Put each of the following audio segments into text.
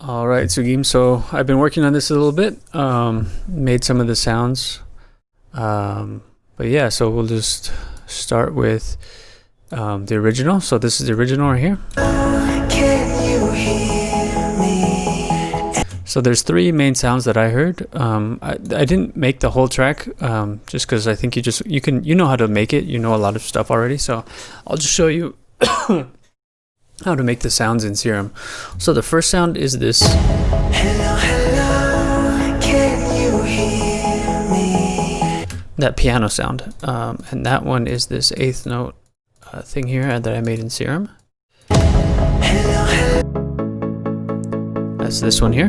All right, Sugim. So I've been working on this a little bit. Made some of the sounds. But yeah, so we'll just start with the original. So this is the original right here. Can you hear me? So there's three main sounds that I heard. I didn't make the whole track just because I think you know how to make it. You know a lot of stuff already. So I'll just show you how to make the sounds in Serum. So the first sound is this. Hello, hello, can you hear me? That piano sound. And that one is this eighth note thing here that I made in Serum. Hello, hello. That's this one here.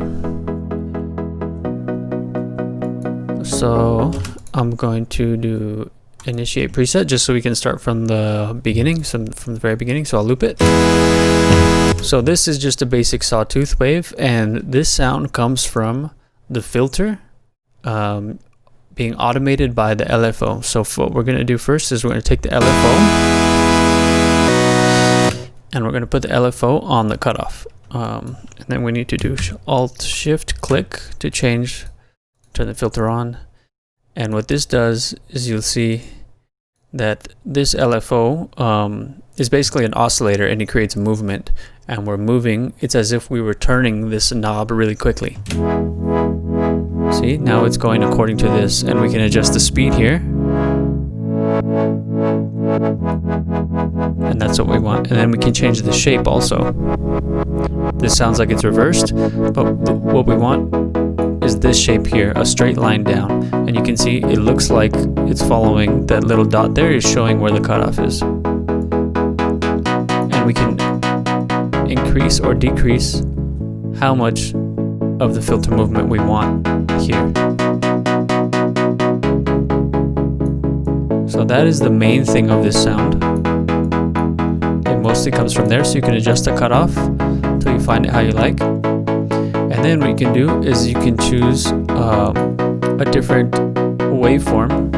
So I'm going to do initiate preset just so we can start from the beginning, from the very beginning. So I'll loop it. So this is just a basic sawtooth wave, and this sound comes from the filter being automated by the LFO. So what we're going to do first is we're going to take the LFO and we're going to put the LFO on the cutoff. And then we need to do Alt Shift click to turn the filter on. And what this does is you'll see that this LFO is basically an oscillator, and it creates a movement, and we're moving. It's as if we were turning this knob really quickly. See, now it's going according to this, and we can adjust the speed here. And that's what we want. And then we can change the shape also. This sounds like it's reversed, but what we want is this shape here, a straight line down. And you can see it looks like it's following that little dot there is showing where the cutoff is. And we can increase or decrease how much of the filter movement we want here. So that is the main thing of this sound. It mostly comes from there, so you can adjust the cutoff until you find it how you like. And then what you can do is you can choose a different waveform,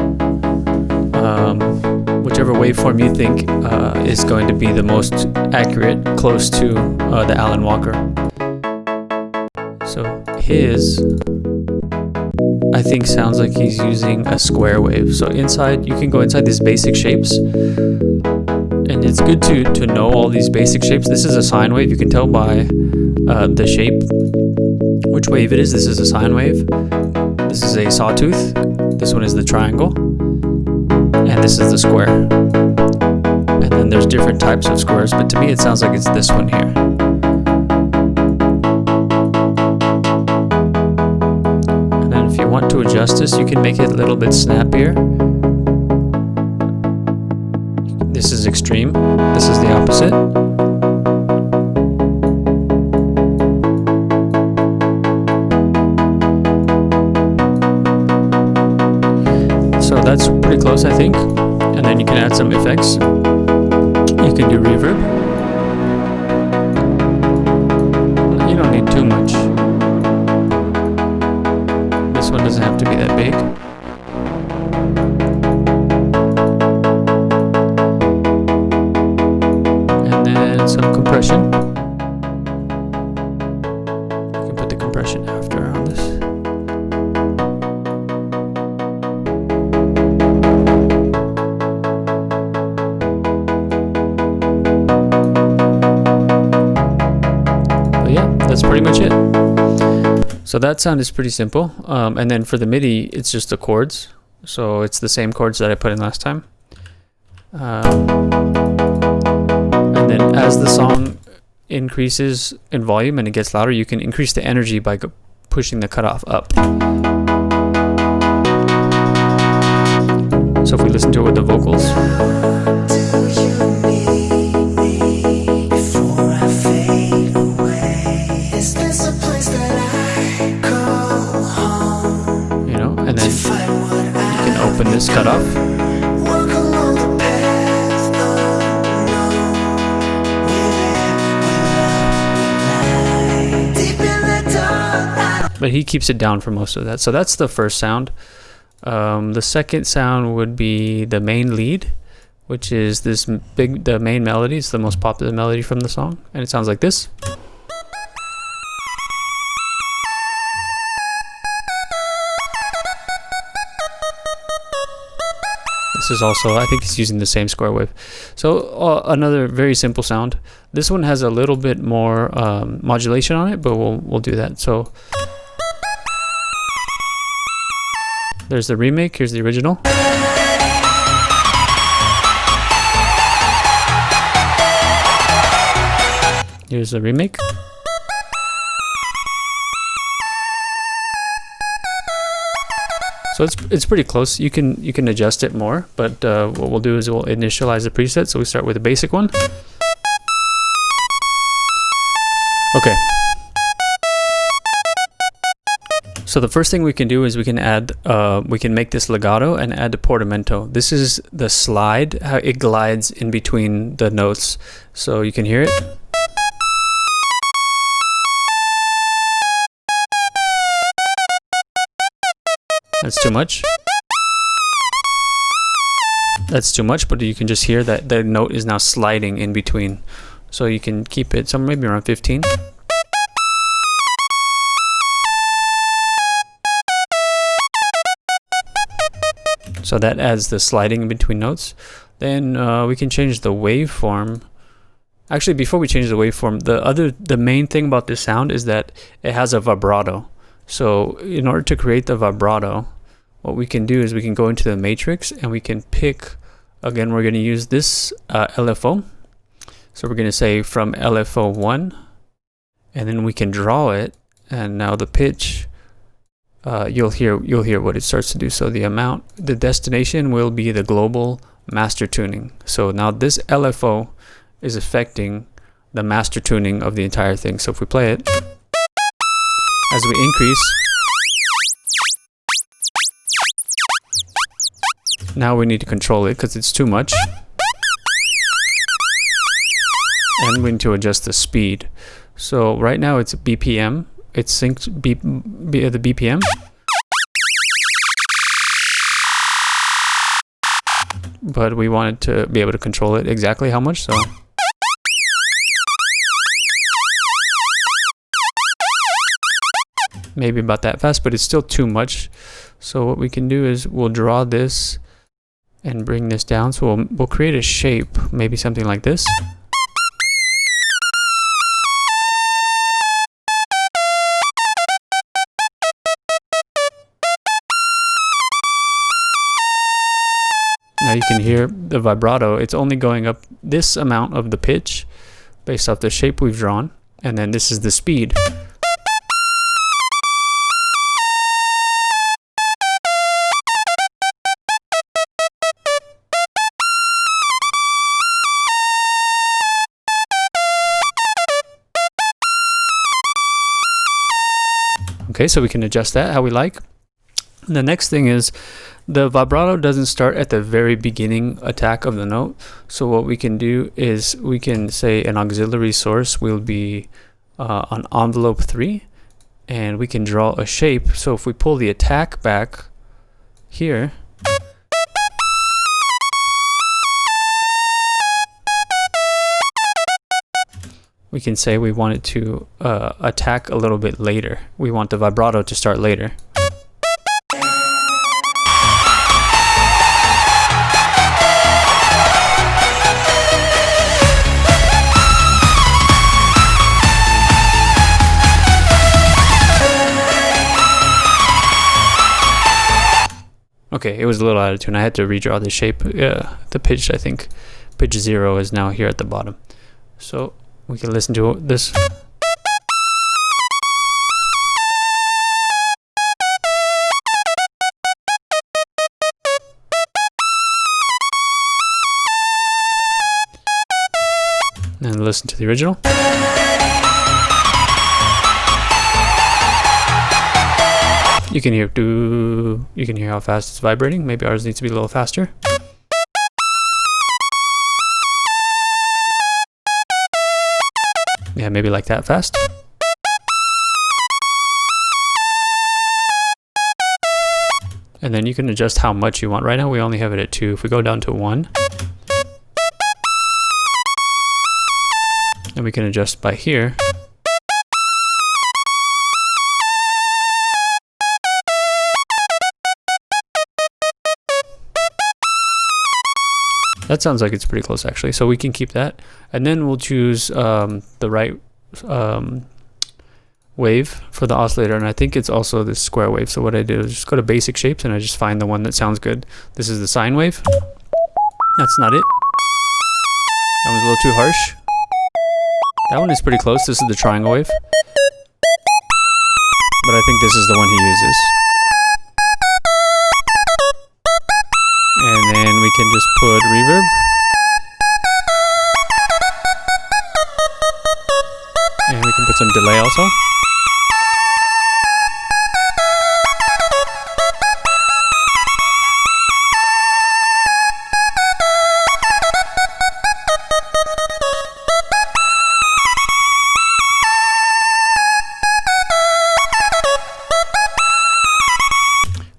whichever waveform you think is going to be the most accurate, close to the Alan Walker. So his, I think, sounds like he's using a square wave. So inside, you can go inside these basic shapes, and it's good to know all these basic shapes. This is a sine wave. You can tell by the shape which wave it is. This is a sine wave. This is a sawtooth. This one is the triangle. And this is the square. And then there's different types of squares, but to me it sounds like it's this one here. And then if you want to adjust this, you can make it a little bit snappier. This is extreme. This is the opposite. So that's pretty close, I think. And then you can add some effects. You can do reverb. You don't need too much. This one doesn't have to be that big. And then some compression. You can put the compression after on this. That's pretty much it. So that sound is pretty simple. And then for the MIDI, it's just the chords. So it's the same chords that I put in last time. And then as the song increases in volume and it gets louder, you can increase the energy by pushing the cutoff up. So if we listen to it with the vocals. And then you can open this cutoff. But he keeps it down for most of that. So that's the first sound. The second sound would be the main lead, which is the main melody. It's the most popular melody from the song. And it sounds like this. This is also, I think he's using the same square wave. So another very simple sound. This one has a little bit more modulation on it, but we'll do that. So there's the remake. Here's the original. Here's the remake. So it's pretty close. You can adjust it more, but what we'll do is we'll initialize the preset. So we start with the basic one. Okay. So the first thing we can do is we can add, we can make this legato and add the portamento. This is the slide, how it glides in between the notes. So you can hear it. That's too much. That's too much, but you can just hear that the note is now sliding in between. So you can keep it somewhere maybe around 15. So that adds the sliding in between notes. Then we can change the waveform. Actually, before we change the waveform, the main thing about this sound is that it has a vibrato. So in order to create the vibrato, what we can do is we can go into the matrix and we can pick, again, we're going to use this LFO. So we're going to say from LFO 1, and then we can draw it. And now the pitch, you'll hear what it starts to do. So the destination will be the global master tuning. So now this LFO is affecting the master tuning of the entire thing. So if we play it, as we increase, now we need to control it because it's too much. And we need to adjust the speed. So right now it's BPM. It's synced the BPM. But we wanted to be able to control it exactly how much, so. Maybe about that fast, but it's still too much. So what we can do is we'll draw this and bring this down. So we'll create a shape, maybe something like this. Now you can hear the vibrato. It's only going up this amount of the pitch based off the shape we've drawn. And then this is the speed. Okay, so we can adjust that how we like. And the next thing is the vibrato doesn't start at the very beginning attack of the note. So what we can do is we can say an auxiliary source will be on envelope 3, and we can draw a shape. So if we pull the attack back here, we can say we want it to attack a little bit later. We want the vibrato to start later. Okay, it was a little out of tune. I had to redraw the shape. The pitch, I think, pitch 0 is now here at the bottom. So we can listen to this. And listen to the original. You can hear you can hear how fast it's vibrating. Maybe ours needs to be a little faster. Yeah, maybe like that fast. And then you can adjust how much you want. Right now we only have it at 2. If we go down to 1, and we can adjust by here. That sounds like it's pretty close actually. So we can keep that. And then we'll choose the right wave for the oscillator. And I think it's also this square wave. So what I do is just go to basic shapes and I just find the one that sounds good. This is the sine wave. That's not it. That was a little too harsh. That one is pretty close. This is the triangle wave. But I think this is the one he uses. And then we can just put reverb. And we can put some delay also.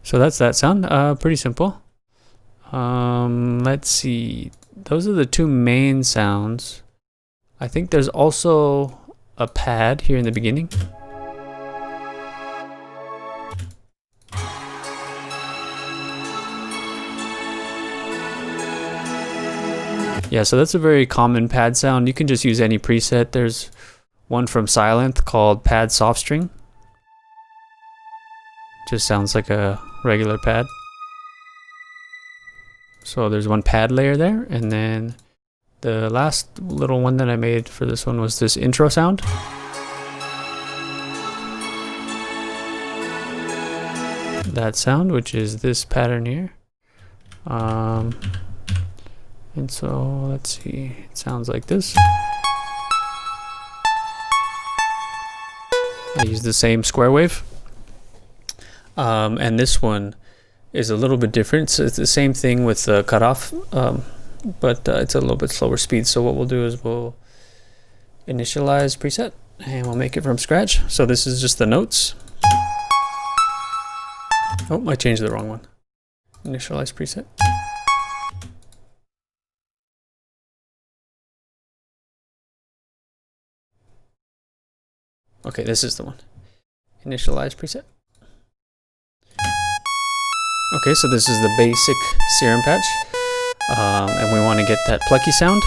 So that's that sound. Pretty simple. Let's see. Those are the two main sounds. I think there's also a pad here in the beginning. Yeah, so that's a very common pad sound. You can just use any preset. There's one from Synth called Pad Soft String. Just sounds like a regular pad. So there's one pad layer there, and then the last little one that I made for this one was this intro sound. That sound, which is this pattern here. And so let's see, it sounds like this. I use the same square wave. And this one is a little bit different. So it's the same thing with the cutoff, but it's a little bit slower speed. So what we'll do is we'll initialize preset and we'll make it from scratch. So this is just the notes. Oh, I changed the wrong one. Initialize preset. Okay, this is the one. Initialize preset. Okay, so this is the basic serum patch, and we want to get that plucky sound.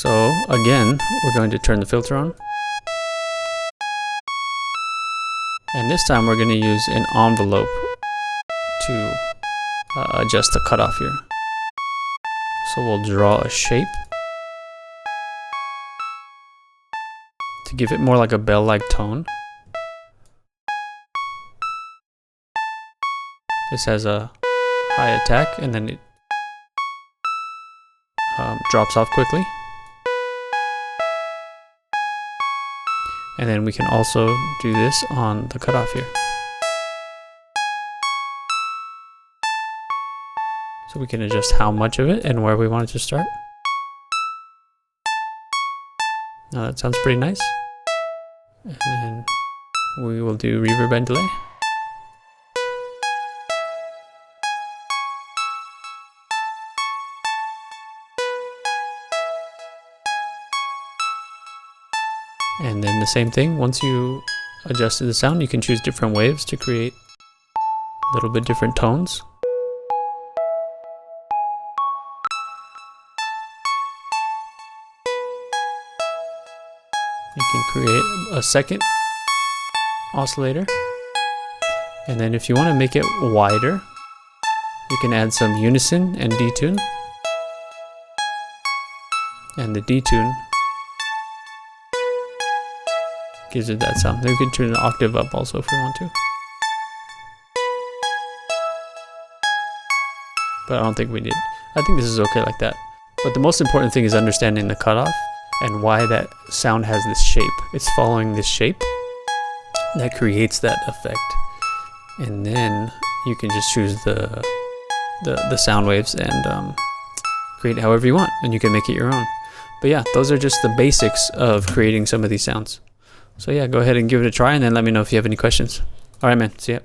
So again, we're going to turn the filter on. And this time we're going to use an envelope to adjust the cutoff here. So we'll draw a shape to give it more like a bell-like tone. This has a high attack and then it drops off quickly. And then we can also do this on the cutoff here. So we can adjust how much of it and where we want it to start. Now that sounds pretty nice. And then we will do reverb and delay. And then the same thing, once you adjusted the sound, you can choose different waves to create a little bit different tones. You can create a second oscillator. And then if you want to make it wider, you can add some unison and detune. And the detune gives it that sound. Then we can turn an octave up also if we want to. But I don't think we did. I think this is okay like that. But the most important thing is understanding the cutoff and why that sound has this shape. It's following this shape that creates that effect. And then you can just choose the sound waves and create however you want, and you can make it your own. But yeah, those are just the basics of creating some of these sounds. So yeah, go ahead and give it a try and then let me know if you have any questions. All right, man. See ya.